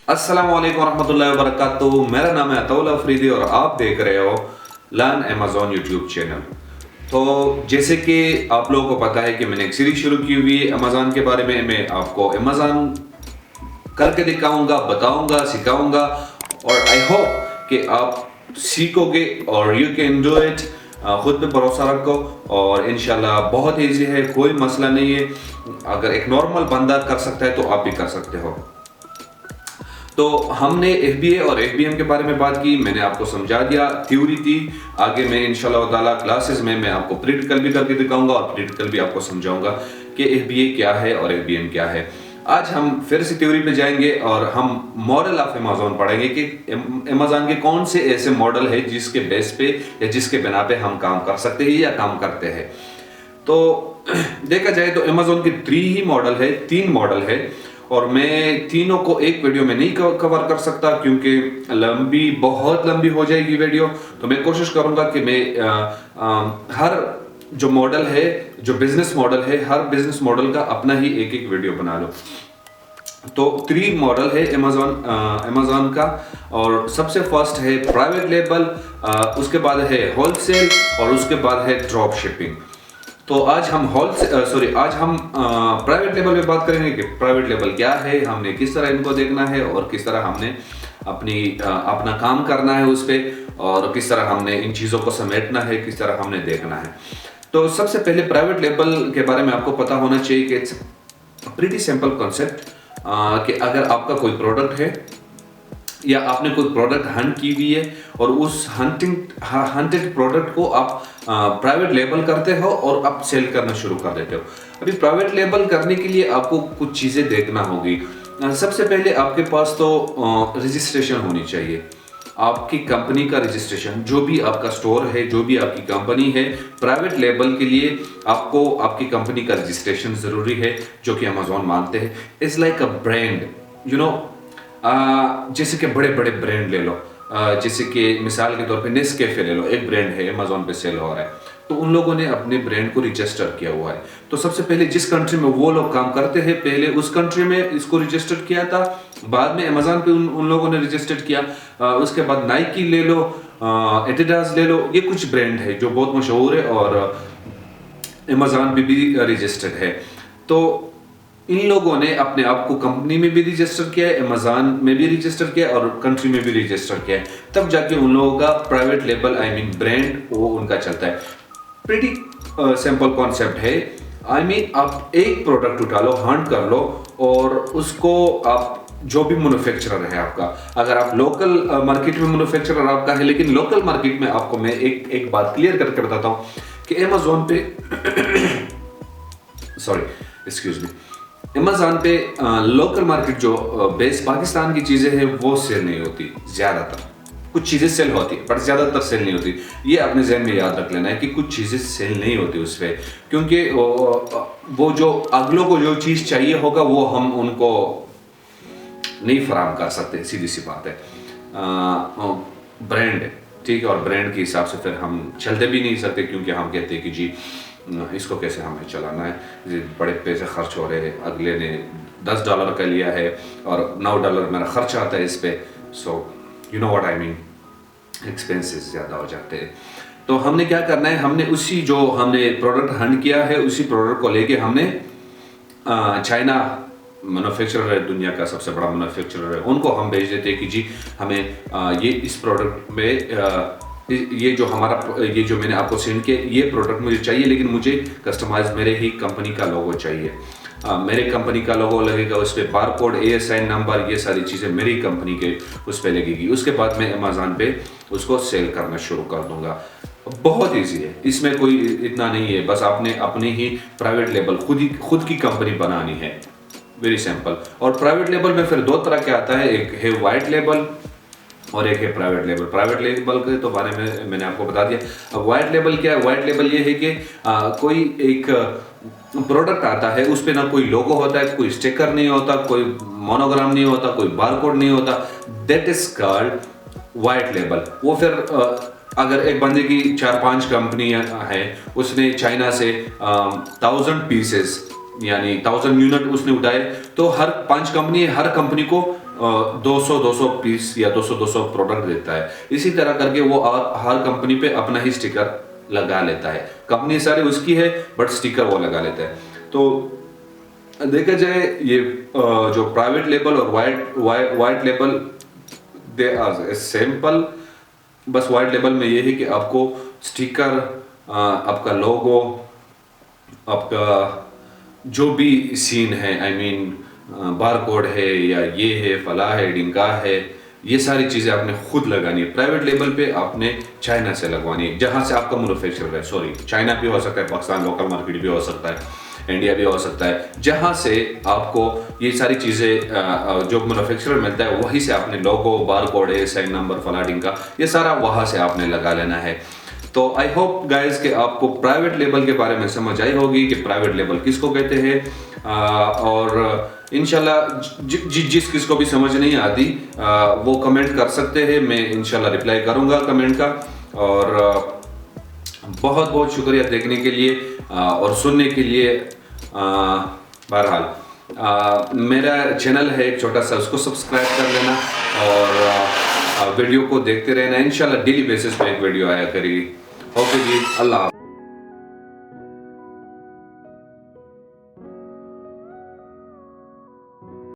अस्सलाम वालेकुम रहमतुल्लाहि व बरकातुहू। मेरा नाम है अतौल अफरीदी और आप देख रहे हो लर्न अमेज़न यूट्यूब चैनल। तो जैसे कि आप लोगों को पता है कि मैंने एक सीरीज शुरू की हुई है अमेज़न के बारे में। मैं आपको अमेज़न करके दिखाऊंगा, बताऊंगा, सिखाऊंगा और आई होप कि आप सीखोगे और यू कैन डू इट। खुद पे भरोसा रखो और इंशाल्लाह बहुत ईजी है, कोई मसला नहीं है। अगर एक नॉर्मल बंदा कर सकता है तो आप भी कर सकते हो। तो हमने FBA और FBM के बारे में बात की, मैंने आपको समझा दिया, थ्योरी थी। आगे मैं इंशाल्लाह ताला क्लासेस में मैं आपको प्रैक्टिकल भी करके दिखाऊंगा और प्रैक्टिकल भी आपको समझाऊंगा कि FBA क्या है और FBM क्या है। आज हम फिर से थ्योरी पे जाएंगे और हम मॉडल ऑफ अमेज़न पढ़ेंगे कि अमेज़न के कौन से ऐसे मॉडल है जिसके बेस पे या जिसके बिना पे हम काम कर सकते हैं या काम करते हैं। तो देखा जाए तो अमेज़न के 3 मॉडल है और मैं तीनों को एक वीडियो में नहीं कवर कर सकता क्योंकि बहुत लंबी हो जाएगी वीडियो। तो मैं कोशिश करूंगा कि मैं हर जो मॉडल है, जो बिजनेस मॉडल है, हर बिजनेस मॉडल का अपना ही एक एक वीडियो बना लो। तो 3 मॉडल है अमेज़न का और सबसे फर्स्ट है प्राइवेट लेबल, उसके बाद है होलसेल और उसके बाद है ड्रॉप शिपिंग। तो आज हम प्राइवेट लेवल पे बात करेंगे कि प्राइवेट लेवल क्या है, हमने किस तरह इनको देखना है और किस तरह हमने अपना काम करना है उस पे और किस तरह हमने इन चीज़ों को समेटना है, किस तरह हमने देखना है। तो सबसे पहले प्राइवेट लेवल के बारे में आपको पता होना चाहिए कि इट्स प्रीटी सिंपल कॉन्सेप्ट कि अगर आपका कोई प्रोडक्ट है या आपने कोई प्रोडक्ट हंट की हुई है और उस हंटेड प्रोडक्ट को आप प्राइवेट लेबल करते हो और आप सेल करना शुरू कर देते हो। अभी प्राइवेट लेबल करने के लिए आपको कुछ चीज़ें देखना होगी। सबसे पहले आपके पास तो रजिस्ट्रेशन होनी चाहिए, आपकी कंपनी का रजिस्ट्रेशन। जो भी आपका स्टोर है, जो भी आपकी कंपनी है, प्राइवेट लेबल के लिए आपको आपकी कंपनी का रजिस्ट्रेशन ज़रूरी है, जो कि अमेज़न मानते हैं। It's like a brand, you know. जैसे कि बड़े बड़े ब्रांड ले लो, जैसे कि मिसाल के तौर पे नेस्कैफे ले लो, एक ब्रांड है, अमेज़न पे सेल हो रहा है, तो उन लोगों ने अपने ब्रांड को रजिस्टर किया हुआ है। तो सबसे पहले जिस कंट्री में वो लोग काम करते हैं, पहले उस कंट्री में इसको रजिस्टर किया था, बाद में अमेज़न पे उन लोगों ने रजिस्टर किया। उसके बाद नाइकी ले लो, एडिडास ले लो, ये कुछ ब्रांड है जो बहुत मशहूर है और अमेज़न पे भी रजिस्टर्ड है। तो इन लोगों ने अपने आप को कंपनी में भी रजिस्टर किया है, अमेज़न में भी रजिस्टर किया है और कंट्री में भी रजिस्टर किया है। तब जाके उन लोगों का प्राइवेट लेबल ब्रांड वो उनका चलता है। प्रीटी सिंपल कॉन्सेप्ट है। आप एक प्रोडक्ट उठा लो, हंट कर लो और उसको आप जो भी मैन्युफैक्चरर है आपका, अगर आप लोकल मार्केट में मैन्युफैक्चरर आपका है, लेकिन लोकल मार्केट में आपको मैं एक बात क्लियर करके बताता हूँ कि अमेज़न पे सॉरी एक्सक्यूज मी, अमेज़न पे लोकल मार्केट जो बेस पाकिस्तान की चीज़ें हैं वो सेल नहीं होती। ज़्यादातर कुछ चीज़ें सेल होती है पर ज़्यादातर सेल नहीं होती। ये अपने जहन में याद रख लेना है कि कुछ चीज़ें सेल नहीं होती उस पर, क्योंकि वो जो अगलों को जो चीज़ चाहिए होगा वो हम उनको नहीं फराहम कर सकते, सीधी सी बात है। ब्रांड है, ठीक है, और ब्रांड के हिसाब से फिर हम चलते भी नहीं सकते क्योंकि हम कहते हैं कि जी इसको कैसे हमें चलाना है, बड़े पैसे खर्च हो रहे हैं, अगले ने $10 का लिया है और $9 मेरा खर्च आता है इस पे। So you know what I mean, expenses ज़्यादा हो जाते हैं। तो हमने क्या करना है, हमने उसी जो हमने प्रोडक्ट हंट किया है उसी प्रोडक्ट को लेके हमने चाइना मैन्युफैक्चरर है, दुनिया का सबसे बड़ा मैन्युफैक्चरर है, उनको हम भेज देते हैं कि जी हमें ये इस प्रोडक्ट में ये जो मैंने आपको सेंड किया ये प्रोडक्ट मुझे चाहिए, लेकिन मुझे कस्टमाइज मेरे ही कंपनी का लोगो चाहिए। मेरे कंपनी का लोगो लगेगा, उस पर बारकोड, ASI नंबर, ये सारी चीज़ें मेरी कंपनी के उस पर लगेगी। उसके बाद मैं अमेज़न पे उसको सेल करना शुरू कर दूंगा। बहुत इजी है, इसमें कोई इतना नहीं है, बस आपने अपनी ही प्राइवेट लेबल खुद की कंपनी बनानी है। Very simple. और प्राइवेट लेबल में फिर 2 तरह के आता है, एक है वाइट लेबल और एक है प्राइवेट लेबल। प्राइवेट लेबल के तो बारे में मैंने आपको बता दिया। अब वाइट लेबल क्या है? वाइट लेबल ये है कि कोई एक प्रोडक्ट आता है, उस पे ना कोई लोगो होता है, कोई स्टिकर नहीं होता, कोई मोनोग्राम नहीं होता, कोई बारकोड नहीं होता। That is called white label. वो फिर अगर एक बंदे की 4-5 कंपनियां हैं, उसने चाइना से 1000 पीसेस यानी 1000 यूनिट उसने उठाए, तो हर 5 कंपनी हर कंपनी को 200 पीस या 200 प्रोडक्ट देता है। इसी तरह करके वो हर कंपनी पे अपना ही स्टिकर लगा लेता है। कंपनी सारी उसकी है बट स्टिकर वो लगा लेता है। तो देखा जाए ये जो प्राइवेट लेबल और white label they are simple. बस वाइट लेबल में ये है कि आपको स्टिकर, आपका लोगो, आपका जो भी सीन है, आई मीन बारकोड है या ये है, फला है, डिंका है, ये सारी चीज़ें आपने खुद लगानी है। प्राइवेट लेबल पे आपने चाइना से लगवानी है, जहाँ से आपका मैन्युफैक्चर है। सॉरी, चाइना भी हो सकता है, पाकिस्तान लोकल मार्केट भी हो सकता है, इंडिया भी हो सकता है। जहाँ से आपको ये सारी चीज़ें जो मैन्युफैक्चरर मिलता है वहीं से आपने लोगो, बारकोड है, साइन नंबर, फला डिंका, ये सारा वहाँ से आपने लगा लेना है। तो आई होप गाइज कि आपको प्राइवेट लेबल के बारे में समझ आई होगी कि प्राइवेट लेबल किसको कहते हैं। और इंशाल्लाह जिस किसको भी समझ नहीं आती वो कमेंट कर सकते हैं, मैं इंशाल्लाह रिप्लाई करूंगा कमेंट का। और बहुत बहुत शुक्रिया देखने के लिए और सुनने के लिए। बहरहाल मेरा चैनल है एक छोटा सा, उसको सब्सक्राइब कर लेना और वीडियो को देखते रहना। इंशाल्लाह डेली बेसिस पे एक वीडियो आया करेगी। ओके जी, अल्लाह।